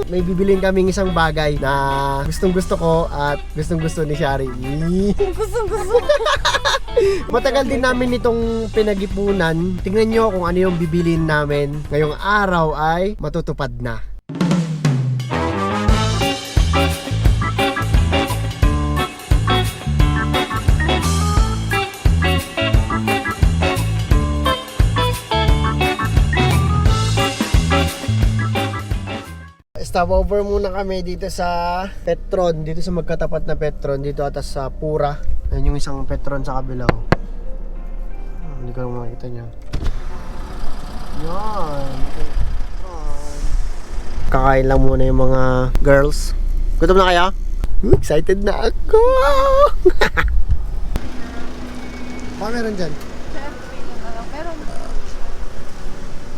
May bibilin kaming isang bagay na gustong gusto ko at gustong gusto ni Shari. Gustong gusto. Matagal din namin itong pinag-ipunan. Tingnan nyo kung ano yung bibilin namin. Ngayong araw ay matutupad na. Stop over muna kami dito sa Petron, dito sa magkatapat na Petron, dito atas sa Pura. Ayan yung isang Petron sa kabila. Hindi ko lang makikita niya. Yan, Petron. Kakain lang muna yung mga girls. Gutom na kaya? Excited na ako! Baka meron dyan? Pero,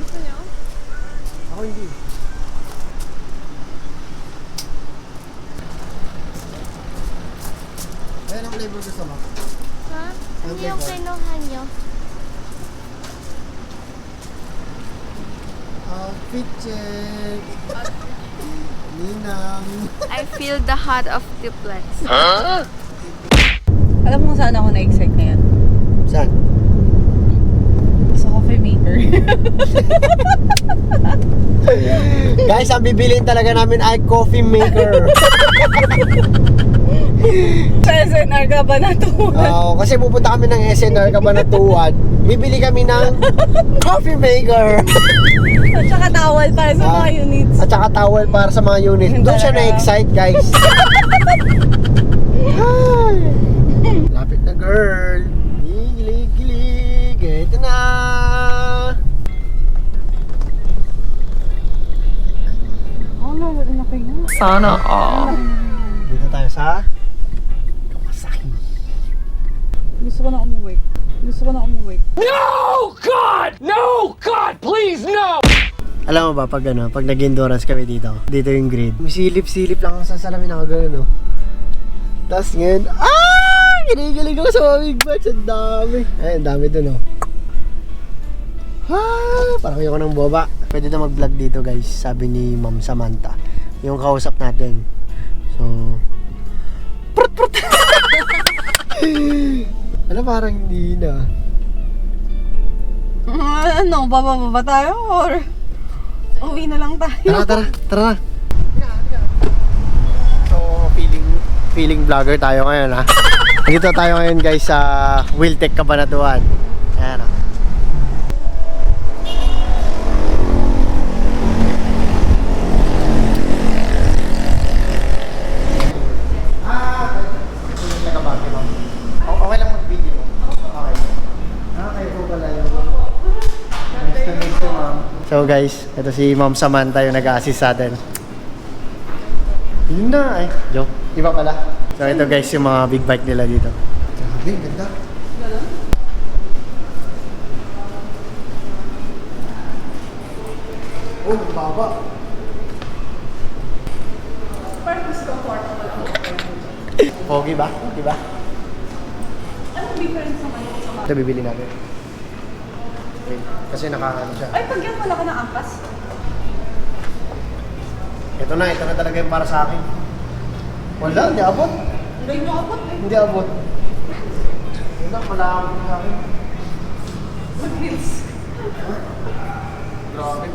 gusto nyo? Ako hindi. Ayan ang flavor gusto mo? Ha? Ano yung kinuha nyo? Outfit check! Ninang! I feel the heart of duplex. Alam mo kung saan ako na-excite ngayon? Saan? Sa coffee maker. Guys, ang bibilin talaga namin ay coffee maker. Sa SNR ka ba natuwa? Kasi pupunta kami ng SNR Cabanatuan. Bibili kami ng coffee maker. At saka towel para sa mga units. At saka towel para sa mga units. Doon siya na-excite, guys. Ay, lapit na, girl. Gilig-gilig. Ito na. Oh, lalo na kayo na. Sana all. Dito tayo sa Kawasaki. Gusto ko na umuwi. No, God! No, God, please, no! Alam mo ba, pag nag-endurance kami dito yung grid. Silip-silip lang sa salamin ako gano'n, no? Tapos ngayon, ginigilig ako sa mga big bats. Ang dami. Ay, ang dami dun, no? Parang ayoko ng boba. Pwede na mag-vlog dito, guys. Sabi ni Ma'am Samantha. Yung kausap natin. So, prut. Ano, parang hindi na. Ano, bababa tayo or uwi na lang tayo? Tara na. So, feeling vlogger tayo ngayon, ha? Dito tayo ngayon, guys, sa Wiltec Cabanatuan. Ayan, ha? Okay lang mag-video. Okay. Kayo po pala yung... Nice to meet you, ma'am. So guys, ito si Ma'am Samantha yung nag-assist sa atin. Yun na ay. Joke. Iba pala. So ito guys yung mga big bike nila dito. Grabe, ganda. Oh, baba. Pogi ba? Diba? Anong difference naman sa mga? Ito bibili natin. Okay. Kasi nakaano siya. Ay, pag yan wala ka ng ampas? Ito na talaga yung para sa akin. Wala, hindi abot. Hindi mo abot eh. Hindi abot. Wala, malakang sa akin. Mag-heels. Grabe,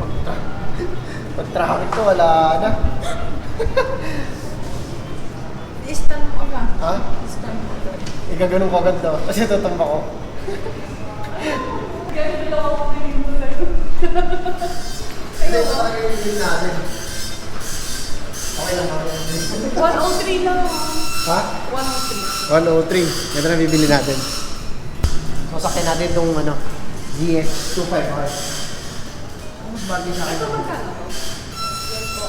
pag-traffic to, wala na. I-stand mo ka. Ha? I-stand mo ka. Igaganon ko agad to, kasi tutumba ko. Ganun lang ako piling mo lang. Hindi, ito talaga yung bilhin natin. Okay lang, okay lang. 103 lang. Ha? 103. 103. Ito na bibili natin. So, sakyan natin itong GS25. Okay. Mas bagay sa akin. Ito magkano? Yan po.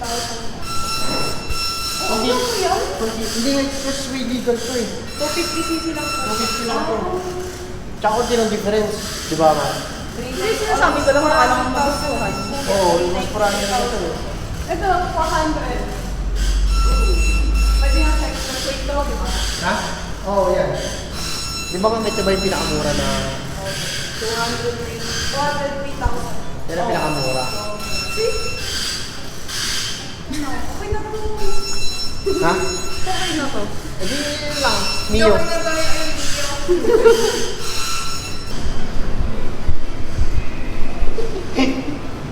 323,000. Hindi. Ano mo yan? Hindi nga, just legal to eh. 250cc lang po. 250 lang to. Tsaka konti ng difference. Di ba, ma? Hindi, sinasabi ko lang kung anong magustuhan. Oo, mas parang yun ito eh. Ito, 400. Pwede nga sa extra quick daw, di ba? Ha? Oo, yan. Di ba ito ba yung pinakamura na... 203,000. Yan ang pinakamura. Okay na to. Ha? Okay na to. Hindi yun lang. Mio. Okay na tayo yung Mio.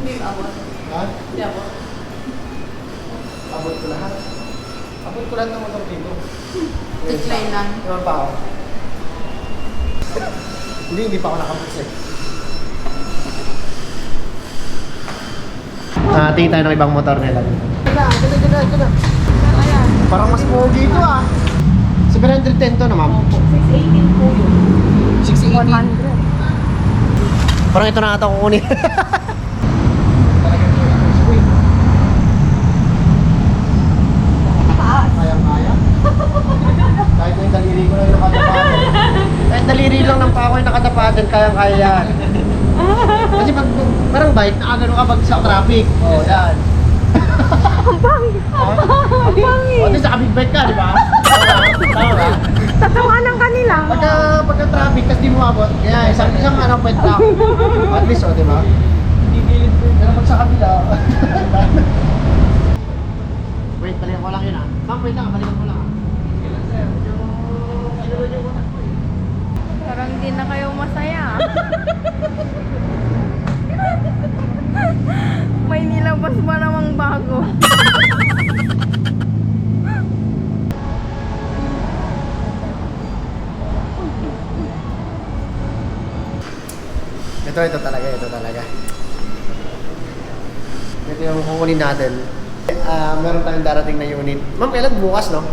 Hindi awat. Ha? Hindi awat. Abot ko lahat. Abot ko lahat ng motor dito. Display lang. Iwan pa ako. Hindi pa ako nakabooks eh. Tingin tayo ng ibang motor nila. Ito na. Parang mas pogi ito ah. 710 to na ma'am. 618 po yun. 680. Parang ito na ata kukunin. Kaya-kaya. Kahit yung daliri ko lang yung nakatapadan. Kahit daliri lang ng pako yung nakatapadan, kaya-kaya yan. Kasi pag parang bike, nakagano ka pag sa traffic. Oo, yan. Ang pangit! Ang pangit! O, di sa big bike ka, di ba? Tama ba? Tatawanan ka nila. Pagka traffic, kasi di mo abot. Kaya isang ano, pwede lang. At least, o, di ba? Pero pag sa kabila, wait, balikan ko lang yun ah. Ma'am, wait lang, balikan ko lang ah. Parang hindi na kayo masaya. May nilabas ba namang bago? Ito talaga. Ito yung kukunin natin. Meron tayong darating na unit. Ma'am, kailan bukas, no?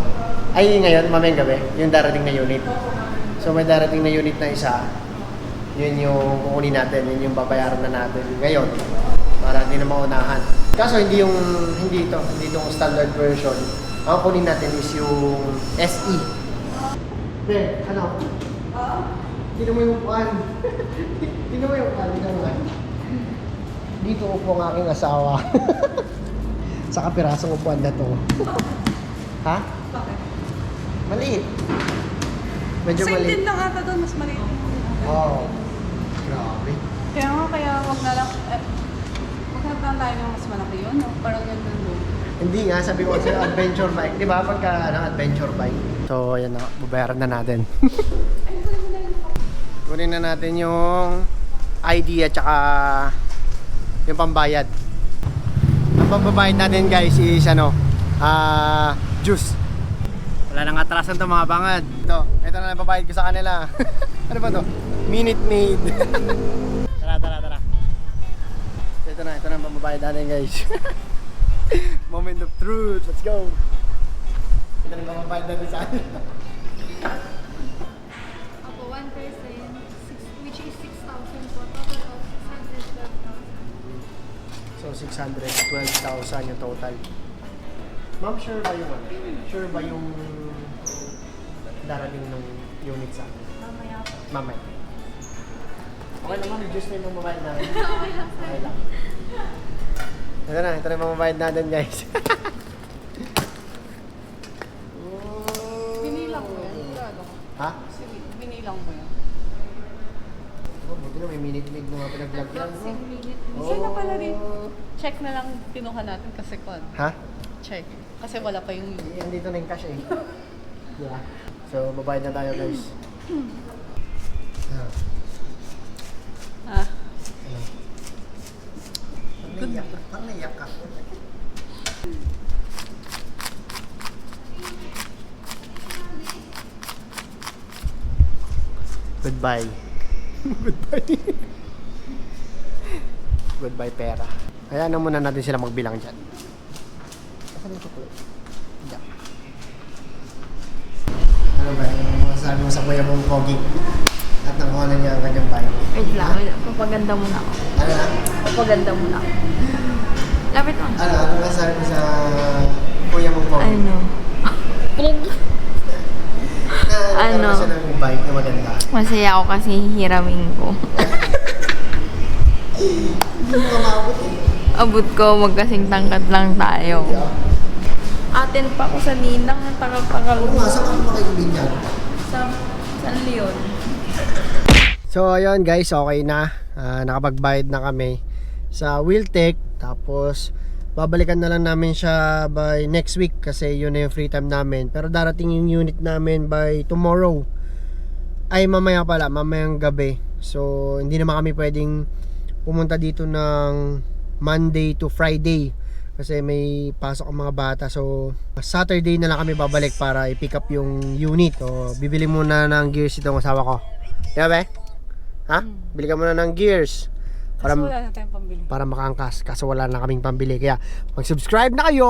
Ay, ngayon, mamayang gabi, yung darating na unit. So, may darating na unit na isa. Yun yung kukunin natin, yun yung babayaran na natin ngayon. Para hindi na maunahan. Kaso, hindi itong standard version. Ang kukunin natin is yung SE. Ben, ano? Tignan mo yung upuan. Tignan mo yung upuan. Dito upo ang aking asawa. Sa kapirasong upuan na to. Ha? Bakit? Maliit. Medyo Same maliit. din lang ata doon, mas maliit. Oo. Grabe. Kaya wag na lang tayo ng mas malaki yun, no? Parang ganda doon. Hindi nga, sabi ko sa adventure bike. Di ba? Pagka adventure bike. So, ayan na. Babayaran na natin. Kunin na natin yung ID at saka yung pambayad. Ang pambayad natin guys is juice. Wala nang atrasan to mga bangad. Ito na lang babayad ko sa kanila. Ano ba to? Minute Maid. Tara. Ito na ang pambayad natin guys. Moment of truth. Let's go. Ito na ang pambayad natin sa kanila. Ako, 1%, which is 6,000 po. Total of 612,000. So 612,000 yung total. Ma'am, sure ba yung Sure ba yung darating ng unit sa akin? Mamaya. Okay naman, just na yung mamabayad natin. Okay lang. Ito na yung mamabayad natin guys. Binilang mo yan? Sigurado ka? Ha? Binilang mo yan? Oh, buti na may minute maid na mga pinag-vlog yan. Sana pala rin. Check na lang kinuha natin kasi kwan. Ha? Check. Kasi wala pa yung Andito na yung cash eh. Yeah. So, babayad na tayo guys. Ah. Pang naiyak ka. Goodbye. Goodbye pera. Kaya na muna natin sila magbilang dyan. Asan yung chocolate? Diyan. Ano ba? Ano masasabi mo sa kuya mong pogi? At nakuha na niya ang kanyang bike. Wait lang, papaganda muna ako. Ano na? Papaganda muna ako. Lapit mo. Ano masasabi mo sa kuya mong pogi? Ano? Ano? Siya ng bike na maganda. Masaya ako kasi hihiramin ko. Hindi mo kamabot eh. Abot ko, magkasing tangkad lang tayo. Atin pa ako sa ninang, ang tagal-tagal Oo mo. nga, saan ka makikibig yan? Sa Leon. So ayun guys, okay na. Nakapagbayad na kami. sa Wheeltech. Tapos babalikan na lang namin siya by next week kasi yun na yung free time namin. Pero darating yung unit namin by tomorrow. Ay mamaya pala, mamayang gabi. So hindi naman kami pwedeng pumunta dito ng Monday to Friday kasi may pasok ang mga bata. So Saturday na lang kami babalik para i-pick up yung unit. So bibili muna ng gears itong asawa ko. Diba be? Ha? Bili ka muna ng gears para, Kasi wala na tayong pambili. para makaangkas. Kaso wala na kaming pambili. Kaya mag-subscribe na kayo.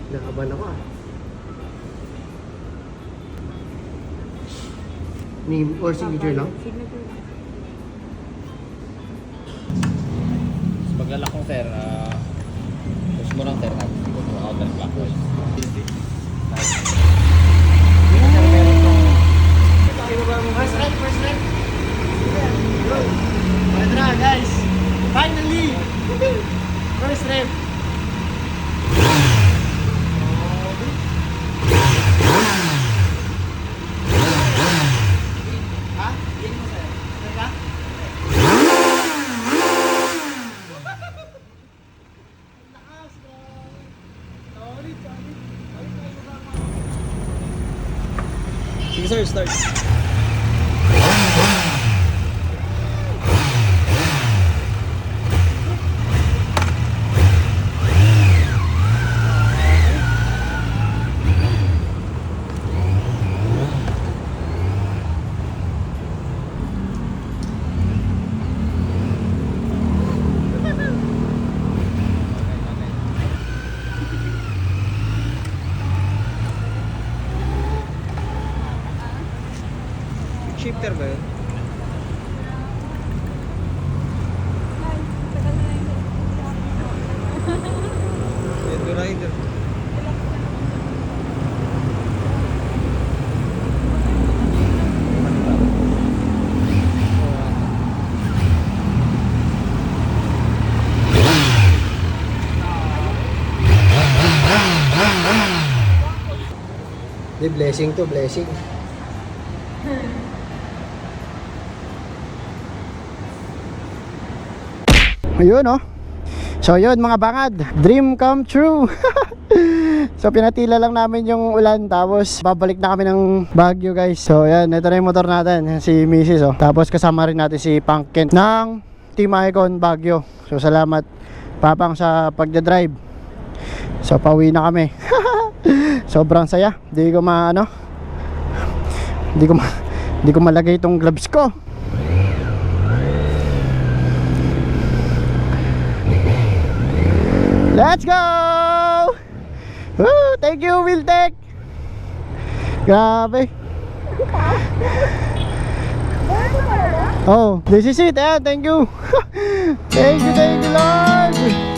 Nakaban ako ah. Name or signature lang? Paglalak ko sir, push mo lang sir, counterclockwise. First rep, first rep. Good. Ito na guys. Finally! First rep. Sige sir, start. Shifter ba yun? Ito rider. Di blessing to, blessing. Ayun oh. So yun mga bangad, dream come true. So pinatila lang namin yung ulan, tapos babalik na kami ng Baguio guys. So yan, ito na yung motor natin, si Mrs. oh. Tapos kasama rin natin si Pumpkin ng Team Icon Baguio. So salamat Papang sa pagdadrive. So pauwi na kami. Sobrang saya. Di ko malagay itong gloves ko. Let's go! Woo! Thank you, Wheeltech! Grabe! Oh, this is it. Thank you! Thank you, Lord!